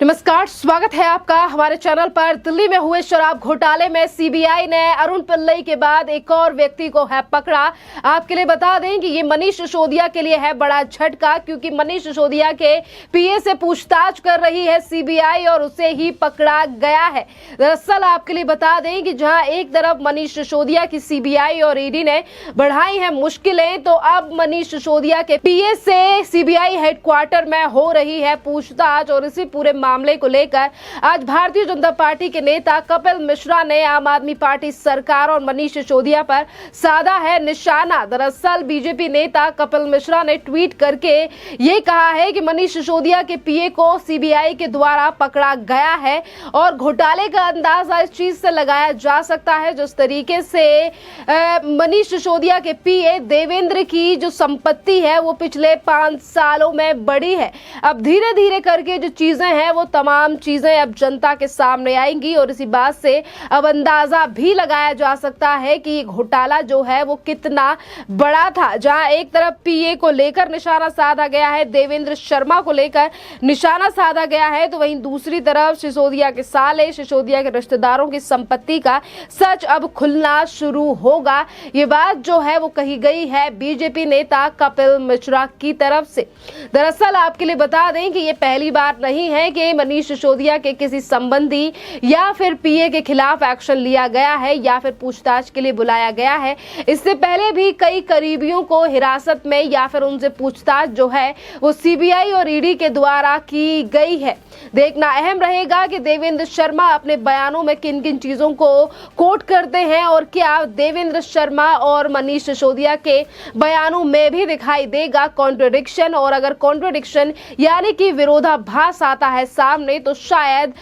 नमस्कार, स्वागत है आपका हमारे चैनल पर। दिल्ली में हुए शराब घोटाले में सीबीआई ने अरुण पिल्लई के बाद एक और व्यक्ति को है पकड़ा। आपके लिए बता दें कि ये मनीष सिसोदिया के लिए है बड़ा झटका, क्योंकि मनीष सिसोदिया के पीए से पूछताछ कर रही है सीबीआई और उसे ही पकड़ा गया है। दरअसल आपके लिए बता दें कि जहां एक तरफ मनीष सिसोदिया की सीबीआई और ईडी ने बढ़ाई है मुश्किलें, तो अब मनीष सिसोदिया के पीए से सीबीआई हेडक्वार्टर में हो रही है पूछताछ। और इसी पूरे मामले को लेकर आज भारतीय जनता पार्टी के नेता कपिल मिश्रा ने आम आदमी पार्टी सरकार और मनीष सिसोदिया पर साधा है निशाना। दरअसल बीजेपी नेता कपिल मिश्रा ने ट्वीट करके ये कहा है कि मनीष सिसोदिया के पीए को सीबीआई के द्वारा पकड़ा गया है और घोटाले का अंदाजा इस चीज से लगाया जा सकता है जिस तरीके से मनीष सिसोदिया के पीए देवेंद्र की जो संपत्ति है वो पिछले 5 सालों में बढ़ी है। अब धीरे धीरे करके जो चीजें हैं वो तमाम चीजें अब जनता के सामने आएंगी और इसी बात से अब अंदाजा भी लगाया जा सकता है कि ये घोटाला जो है वो कितना बड़ा था। जहां एक तरफ पीए को लेकर निशाना साधा गया है, देवेंद्र शर्मा को लेकर निशाना साधा गया है, तो वहीं दूसरी तरफ सिसोदिया के साले, सिसोदिया के रिश्तेदारों की संपत्ति का सच अब खुलना शुरू होगा। ये बात जो है वो कही गई है बीजेपी नेता कपिल मिश्रा की तरफ से। दरअसल आपके लिए बता दें कि ये पहली बार नहीं है कि मनीष सिसोदिया के किसी संबंधी या फिर पीए के खिलाफ एक्शन लिया गया है या फिर पूछताछ के लिए बुलाया गया है। इससे पहले भी कई करीबियों को हिरासत में या फिर उनसे पूछताछ जो है वो सीबीआई और ईडी के द्वारा की गई है। देखना अहम रहेगा कि देवेंद्र शर्मा अपने बयानों में किन किन चीजों को कोट करते हैं और क्या देवेंद्र शर्मा और मनीष सिसोदिया के बयानों में भी दिखाई देगा कॉन्ट्रडिक्शन। और अगर कॉन्ट्रडिक्शन यानी कि विरोधाभास आता है सामने तो शायद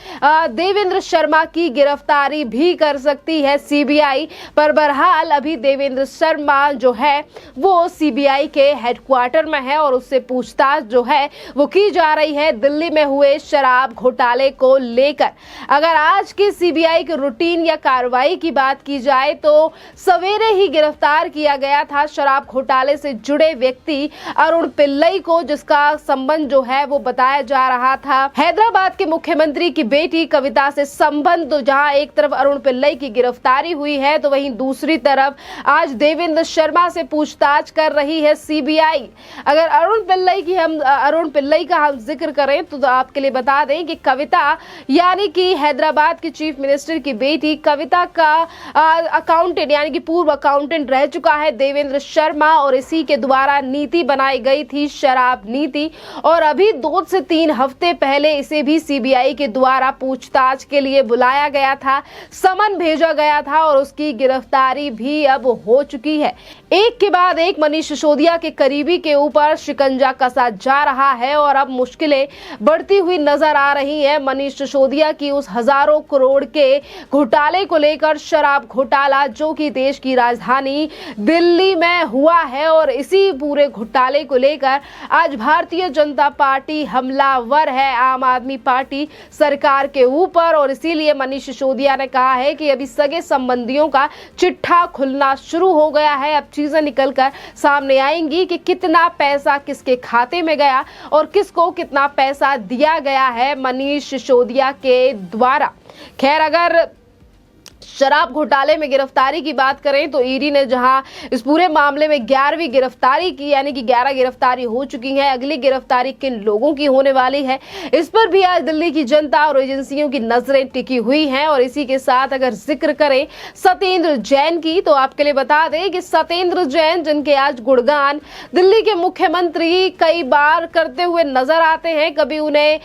देवेंद्र शर्मा की गिरफ्तारी भी कर सकती है सीबीआई। पर बहरहाल अभी देवेंद्र शर्मा जो है वो सीबीआई के हेडक्वार्टर में है और उससे पूछताछ जो है वो की जा रही है दिल्ली में हुए शराब घोटाले को लेकर। अगर आज की सीबीआई के रूटीन या कार्रवाई की बात की जाए तो सवेरे ही गिरफ्तार किया गया था शराब घोटाले से जुड़े व्यक्ति अरुण पिल्लई को, जिसका संबंध जो है वो बताया जा रहा था हैदराबाद के मुख्यमंत्री की बेटी कविता से संबंध। तो जहां एक तरफ अरुण पिल्लई की गिरफ्तारी हुई है तो वहीं दूसरी तरफ आज देवेंद्र शर्मा से पूछताछ कर रही है सीबीआई। अगर अरुण पिल्लई का हम जिक्र करें तो आपके लिए बता दें कि कविता यानी कि हैदराबाद की चीफ मिनिस्टर की बेटी कविता का अकाउंटेंट यानी कि पूर्व अकाउंटेंट रह चुका है देवेंद्र शर्मा और इसी के द्वारा नीति बनाई गई थी शराब नीति। और अभी 2 से 3 हफ्ते पहले इसे भी सीबीआई के द्वारा पूछताछ के लिए बुलाया गया था, समन भेजा गया था और उसकी गिरफ्तारी भी अब हो चुकी है। एक के बाद एक मनीष सिसोदिया के करीबी के ऊपर शिकंजा कसा जा रहा है और अब मुश्किलें बढ़ती हुई नजर आ रही है। मनीष सिसोदिया की उस हजारों करोड़ के घोटाले को लेकर, शराब घोटाला जो कि देश की राजधानी दिल्ली में हुआ है, और इसी पूरे घोटाले को लेकर आज भारतीय जनता पार्टी हमलावर है आम आदमी पार्टी सरकार के ऊपर। और इसीलिए मनीष सिसोदिया ने कहा है कि अभी सगे संबंधियों का चिट्ठा खुलना शुरू हो गया है। अब चीजें निकलकर सामने आएंगी कि कितना पैसा किसके खाते में गया और किसको कितना पैसा दिया गया है मनीष सिसोदिया के द्वारा। खैर, अगर शराब घोटाले में गिरफ्तारी की बात करें तो ईडी ने जहां इस पूरे मामले में 11वीं गिरफ्तारी की, यानी कि 11 गिरफ्तारी हो चुकी है। अगली गिरफ्तारी किन लोगों की होने वाली है इस पर भी आज दिल्ली की जनता और एजेंसियों की नजरें टिकी हुई हैं। और इसी के साथ अगर जिक्र करें सत्येंद्र जैन की तो आपके लिए बता दें कि सत्येंद्र जैन, जिनके आज गुणगान दिल्ली के मुख्यमंत्री कई बार करते हुए नजर आते हैं, कभी उन्हें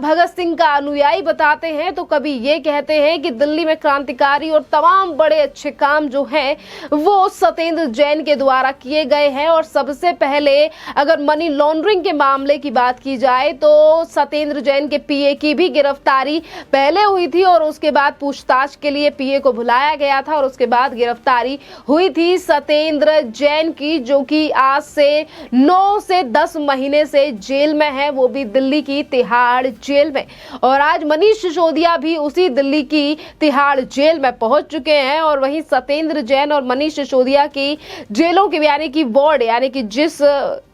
भगत सिंह का अनुयायी बताते हैं तो कभी ये कहते हैं कि दिल्ली में क्रांतिकारी और तमाम बड़े अच्छे काम जो हैं वो सत्येंद्र जैन के द्वारा किए गए हैं। और सबसे पहले अगर मनी लॉन्ड्रिंग के मामले की बात की जाए तो सत्येंद्र जैन के पीए की भी गिरफ्तारी पहले हुई थी और उसके बाद पूछताछ के लिए पीए को बुलाया गया था और उसके बाद गिरफ्तारी हुई थी सत्येंद्र जैन की, जो कि आज से 9 से 10 महीने से जेल में है, वो भी दिल्ली की तिहाड़ जेल में। और आज मनीष सिसोदिया भी उसी दिल्ली की तिहाड़ जेल में में पहुंच चुके हैं। और वहीं सत्येंद्र जैन और मनीष सिसोदिया की जेलों की यानी कि वार्ड, यानी कि जिस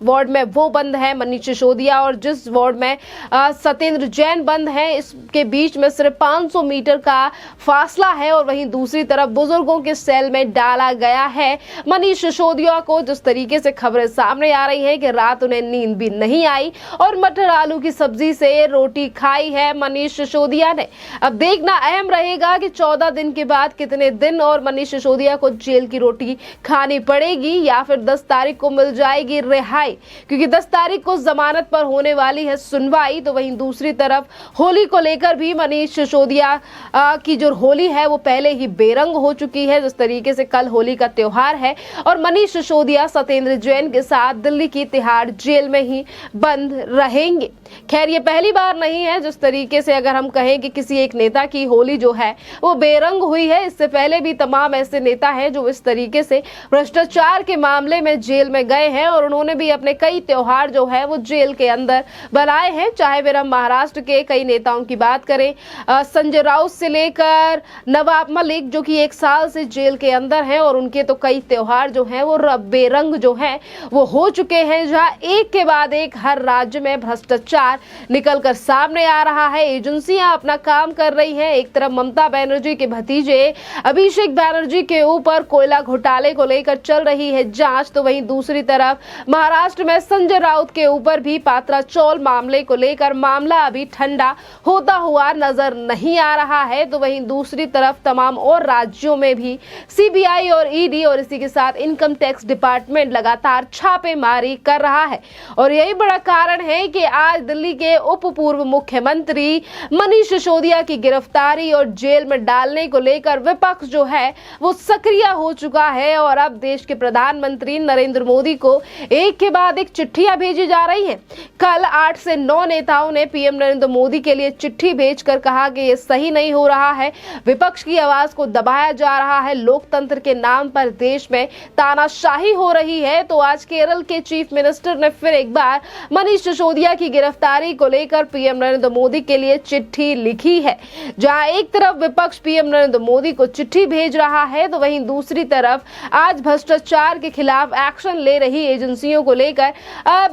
वार्ड में वो बंद है मनीष सिसोदिया और जिस वार्ड में सत्येंद्र जैन बंद है, इसके बीच में सिर्फ 500 मीटर का फासला है। और वहीं दूसरी तरफ बुजुर्गों के सेल में डाला गया है मनीष सिसोदिया को। जिस तरीके से खबरें सामने आ रही हैं कि रात उन्हें नींद भी नहीं आई और मटर आलू की सब्जी से रोटी खाई है मनीष सिसोदिया ने। अब देखना अहम रहेगा कि 14 दिन के बाद कितने दिन और मनीष सिसोदिया को जेल की रोटी खानी पड़ेगी या फिर 10 तारीख को मिल जाएगी रिहाई, क्योंकि 10 तारीख को जमानत पर होने वाली है सुनवाई। तो वहीं दूसरी तरफ होली को लेकर भी मनीष सिसोदिया की जो होली है वो पहले ही बेरंग हो चुकी है। जिस तरीके से कल होली का त्योहार है और मनीष सिसोदिया सत्येंद्र जैन के साथ दिल्ली की तिहाड़ जेल में ही बंद रहेंगे। खैर ये पहली बार नहीं है जिस तरीके से अगर हम कहें कि किसी एक नेता की होली जो है वो बेरंग हुई है। इससे पहले भी तमाम ऐसे नेता हैं जो इस तरीके से भ्रष्टाचार के मामले में जेल में गए हैं और उन्होंने भी अपने कई त्योहार जो है वो जेल के अंदर बनाए हैं। चाहे फिर हम महाराष्ट्र के कई नेताओं की बात करें, संजय राउत से लेकर नवाब मलिक जो कि 1 साल से जेल के अंदर हैं और उनके तो कई त्योहार जो हैं वो बेरंग जो हैं वो हो चुके हैं, जहां एक के बाद एक हर राज्य में भ्रष्टाचार निकलकर सामने आ रहा है। एजेंसियां अपना काम कर रही हैं। एक तरफ ममता बनर्जी के भतीजे अभिषेक बनर्जी के ऊपर कोयला घोटाले को लेकर चल रही है जांच, तो वहीं दूसरी तरफ महाराष्ट्र में संजय राउत के ऊपर भी पात्रा चौल मामले को लेकर मामला अभी ठंडा होता हुआ नजर नहीं आ रहा है। तो वहीं दूसरी तरफ तमाम और राज्यों में भी सीबीआई और ईडी और इसी के साथ इनकम टैक्स डिपार्टमेंट लगातार छापेमारी कर रहा है। और यही बड़ा कारण है कि आज दिल्ली के उप पूर्व मुख्यमंत्री मनीष सिसोदिया की गिरफ्तारी और जेल में डालने को लेकर विपक्ष जो है वो सक्रिय हो चुका है। और अब देश के प्रधानमंत्री नरेंद्र मोदी को एक के बाद एक चिट्ठियां भेजी जा रही हैं। कल 8 से 9 नेताओं ने पीएम नरेंद्र मोदी के लिए चिट्ठी भेजकर कहा कि ये सही नहीं हो रहा है, विपक्ष की आवाज को दबाया जा रहा है, लोकतंत्र के नाम पर देश में तानाशाही हो रही है। तो आज केरल के चीफ मिनिस्टर ने फिर एक बार मनीष सिसोदिया की गिरफ्तारी को लेकर पीएम नरेंद्र मोदी के लिए चिट्ठी लिखी है। जहां एक तरफ विपक्ष पीएम नरेंद्र मोदी को चिट्ठी भेज रहा है तो वहीं दूसरी तरफ आज भ्रष्टाचार के खिलाफ एक्शन ले रही एजेंसियों को लेकर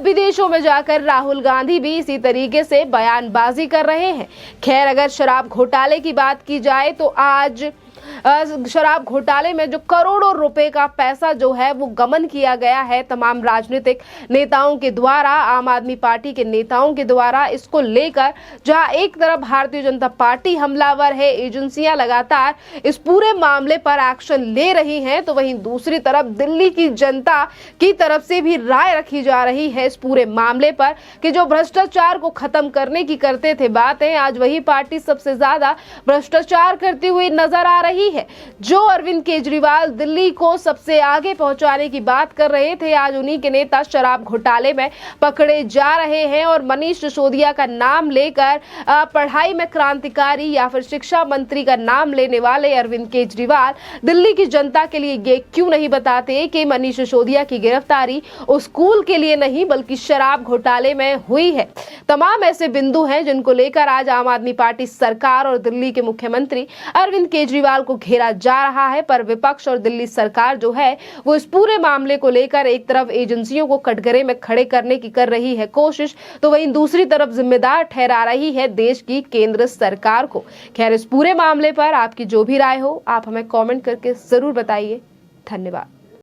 विदेशों में जाकर राहुल गांधी भी इसी तरीके से बयानबाजी कर रहे हैं। खैर अगर शराब घोटाले की बात की जाए तो आज शराब घोटाले में जो करोड़ों रुपए का पैसा जो है वो गबन किया गया है तमाम राजनीतिक नेताओं के द्वारा, आम आदमी पार्टी के नेताओं के द्वारा, इसको लेकर जहां एक तरफ भारतीय जनता पार्टी हमलावर है, एजेंसियां लगातार इस पूरे मामले पर एक्शन ले रही हैं, तो वहीं दूसरी तरफ दिल्ली की जनता की तरफ से भी राय रखी जा रही है इस पूरे मामले पर कि जो भ्रष्टाचार को खत्म करने की करते थे बातें, आज वही पार्टी सबसे ज्यादा भ्रष्टाचार करती हुई नजर आ रही है। जो अरविंद केजरीवाल दिल्ली को सबसे आगे पहुंचाने की बात कर रहे थे, आज उन्हीं के नेता शराब घोटाले में पकड़े जा रहे हैं। और मनीष सिसोदिया का नाम लेकर पढ़ाई में क्रांतिकारी या फिर शिक्षा मंत्री का नाम लेने वाले अरविंद केजरीवाल दिल्ली की जनता के लिए ये क्यों नहीं बताते कि मनीष सिसोदिया की गिरफ्तारी उस स्कूल के लिए नहीं बल्कि शराब घोटाले में हुई है। तमाम ऐसे बिंदु हैं जिनको लेकर आज आम आदमी पार्टी सरकार और दिल्ली के मुख्यमंत्री अरविंद केजरीवाल को घेरा जा रहा है। पर विपक्ष और दिल्ली सरकार जो है वो इस पूरे मामले को लेकर एक तरफ एजेंसियों को कटघरे में खड़े करने की कर रही है कोशिश, तो वहीं दूसरी तरफ जिम्मेदार ठहरा रही है देश की केंद्र सरकार को। खैर इस पूरे मामले पर आपकी जो भी राय हो आप हमें कमेंट करके जरूर बताइए। धन्यवाद।